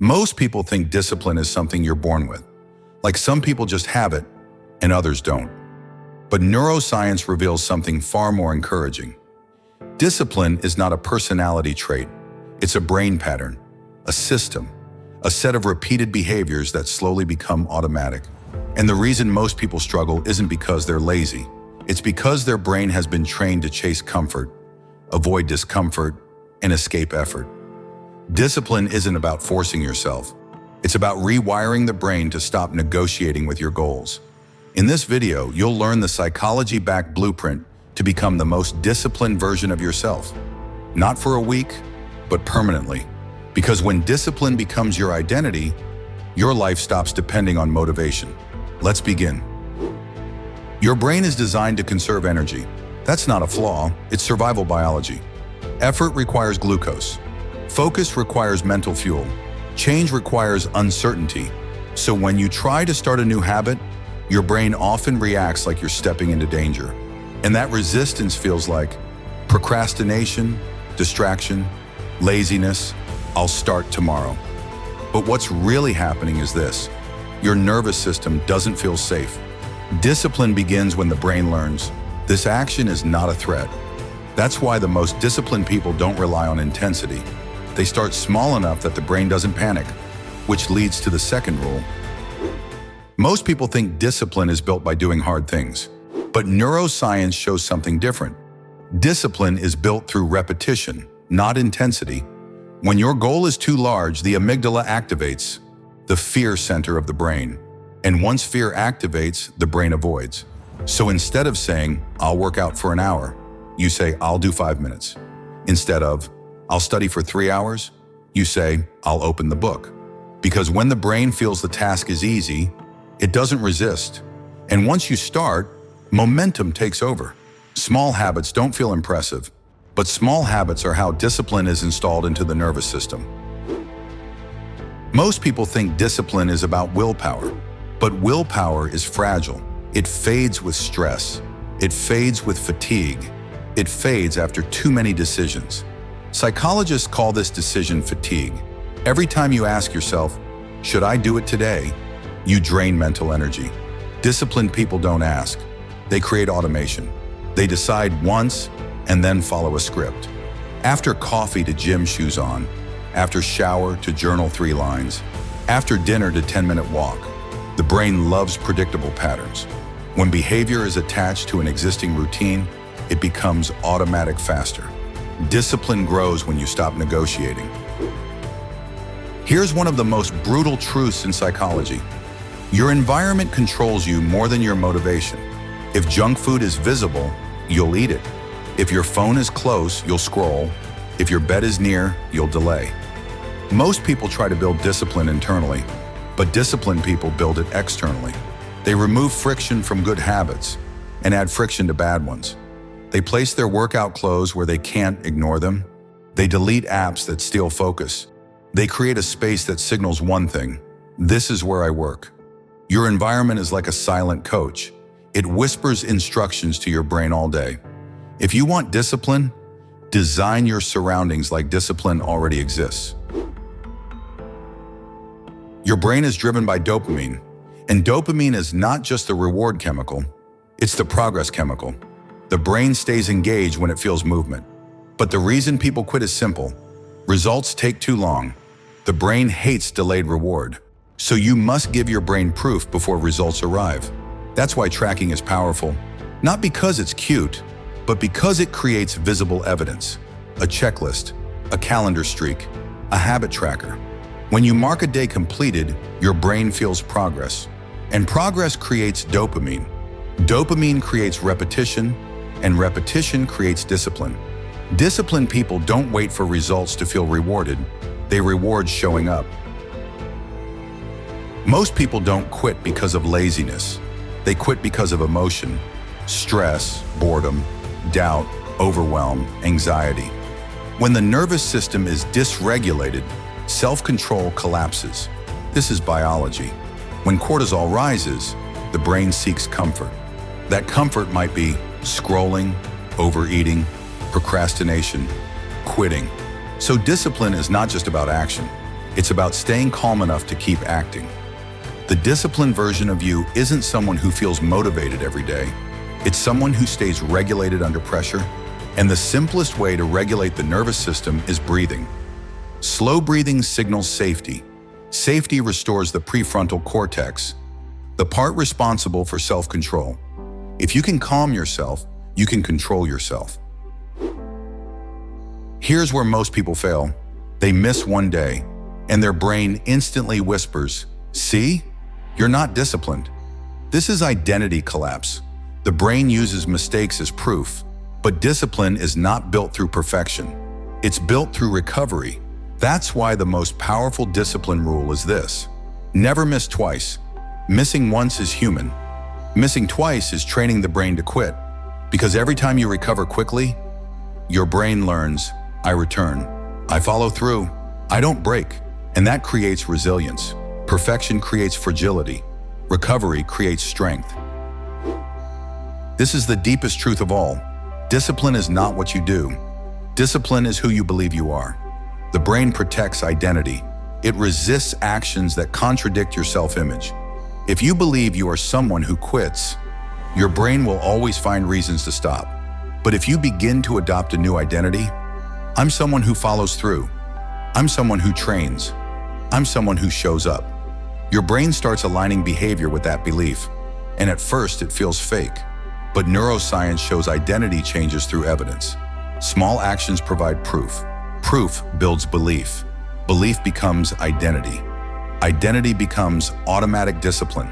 Most people think discipline is something you're born with. Like some people just have it and others don't. But neuroscience reveals something far more encouraging. Discipline is not a personality trait. It's a brain pattern, a system, a set of repeated behaviors that slowly become automatic. And the reason most people struggle isn't because they're lazy. It's because their brain has been trained to chase comfort, avoid discomfort, and escape effort. Discipline isn't about forcing yourself. It's about rewiring the brain to stop negotiating with your goals. In this video, you'll learn the psychology-backed blueprint to become the most disciplined version of yourself. Not for a week, but permanently. Because when discipline becomes your identity, your life stops depending on motivation. Let's begin. Your brain is designed to conserve energy. That's not a flaw, it's survival biology. Effort requires glucose. Focus requires mental fuel. Change requires uncertainty. So when you try to start a new habit, your brain often reacts like you're stepping into danger. And that resistance feels like procrastination, distraction, laziness. I'll start tomorrow. But what's really happening is this. Your nervous system doesn't feel safe. Discipline begins when the brain learns this action is not a threat. That's why the most disciplined people don't rely on intensity. They start small enough that the brain doesn't panic, which leads to the second rule. Most people think discipline is built by doing hard things, but neuroscience shows something different. Discipline is built through repetition, not intensity. When your goal is too large, the amygdala activates, the fear center of the brain. And once fear activates, the brain avoids. So instead of saying, I'll work out for an hour, you say, I'll do 5 minutes. Instead of, I'll study for 3 hours, you say, I'll open the book. Because when the brain feels the task is easy, it doesn't resist. And once you start, momentum takes over. Small habits don't feel impressive, but small habits are how discipline is installed into the nervous system. Most people think discipline is about willpower, but willpower is fragile. It fades with stress. It fades with fatigue. It fades after too many decisions. Psychologists call this decision fatigue. Every time you ask yourself, should I do it today? You drain mental energy. Disciplined people don't ask. They create automation. They decide once and then follow a script. After coffee to gym shoes on. After shower to journal 3 lines. After dinner to 10-minute walk. The brain loves predictable patterns. When behavior is attached to an existing routine, it becomes automatic faster. Discipline grows when you stop negotiating. Here's one of the most brutal truths in psychology. Your environment controls you more than your motivation. If junk food is visible, you'll eat it. If your phone is close, you'll scroll. If your bed is near, you'll delay. Most people try to build discipline internally, but disciplined people build it externally. They remove friction from good habits and add friction to bad ones. They place their workout clothes where they can't ignore them. They delete apps that steal focus. They create a space that signals one thing: this is where I work. Your environment is like a silent coach. It whispers instructions to your brain all day. If you want discipline, design your surroundings like discipline already exists. Your brain is driven by dopamine, and dopamine is not just the reward chemical, it's the progress chemical. The brain stays engaged when it feels movement. But the reason people quit is simple. Results take too long. The brain hates delayed reward. So you must give your brain proof before results arrive. That's why tracking is powerful. Not because it's cute, but because it creates visible evidence. A checklist, a calendar streak, a habit tracker. When you mark a day completed, your brain feels progress. And progress creates dopamine. Dopamine creates repetition, and repetition creates discipline. Disciplined people don't wait for results to feel rewarded. They reward showing up. Most people don't quit because of laziness. They quit because of emotion, stress, boredom, doubt, overwhelm, anxiety. When the nervous system is dysregulated, self-control collapses. This is biology. When cortisol rises, the brain seeks comfort. That comfort might be scrolling, overeating, procrastination, quitting. So discipline is not just about action. It's about staying calm enough to keep acting. The disciplined version of you isn't someone who feels motivated every day. It's someone who stays regulated under pressure. And the simplest way to regulate the nervous system is breathing. Slow breathing signals safety. Safety restores the prefrontal cortex, the part responsible for self-control. If you can calm yourself, you can control yourself. Here's where most people fail. They miss one day, and their brain instantly whispers, "See? You're not disciplined." This is identity collapse. The brain uses mistakes as proof, but discipline is not built through perfection. It's built through recovery. That's why the most powerful discipline rule is this: never miss twice. Missing once is human. Missing twice is training the brain to quit. Because every time you recover quickly, your brain learns, I return, I follow through, I don't break. And that creates resilience. Perfection creates fragility. Recovery creates strength. This is the deepest truth of all. Discipline is not what you do. Discipline is who you believe you are. The brain protects identity. It resists actions that contradict your self-image. If you believe you are someone who quits, your brain will always find reasons to stop. But if you begin to adopt a new identity, I'm someone who follows through. I'm someone who trains. I'm someone who shows up. Your brain starts aligning behavior with that belief. And at first it feels fake. But neuroscience shows identity changes through evidence. Small actions provide proof. Proof builds belief. Belief becomes identity. Identity becomes automatic discipline.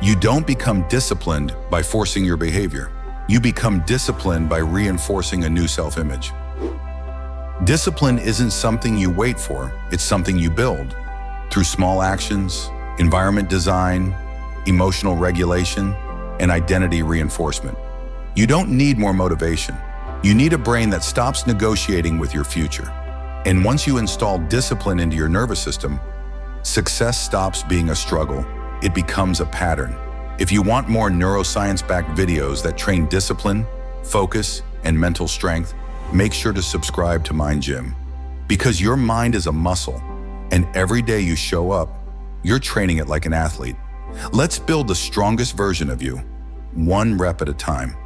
You don't become disciplined by forcing your behavior. You become disciplined by reinforcing a new self-image. Discipline isn't something you wait for, it's something you build. Through small actions, environment design, emotional regulation, and identity reinforcement. You don't need more motivation. You need a brain that stops negotiating with your future. And once you install discipline into your nervous system, success stops being a struggle. It becomes a pattern. If you want more neuroscience-backed videos that train discipline, focus, and mental strength, make sure to subscribe to Mind Gym. Because your mind is a muscle, and every day you show up, you're training it like an athlete. Let's build the strongest version of you, one rep at a time.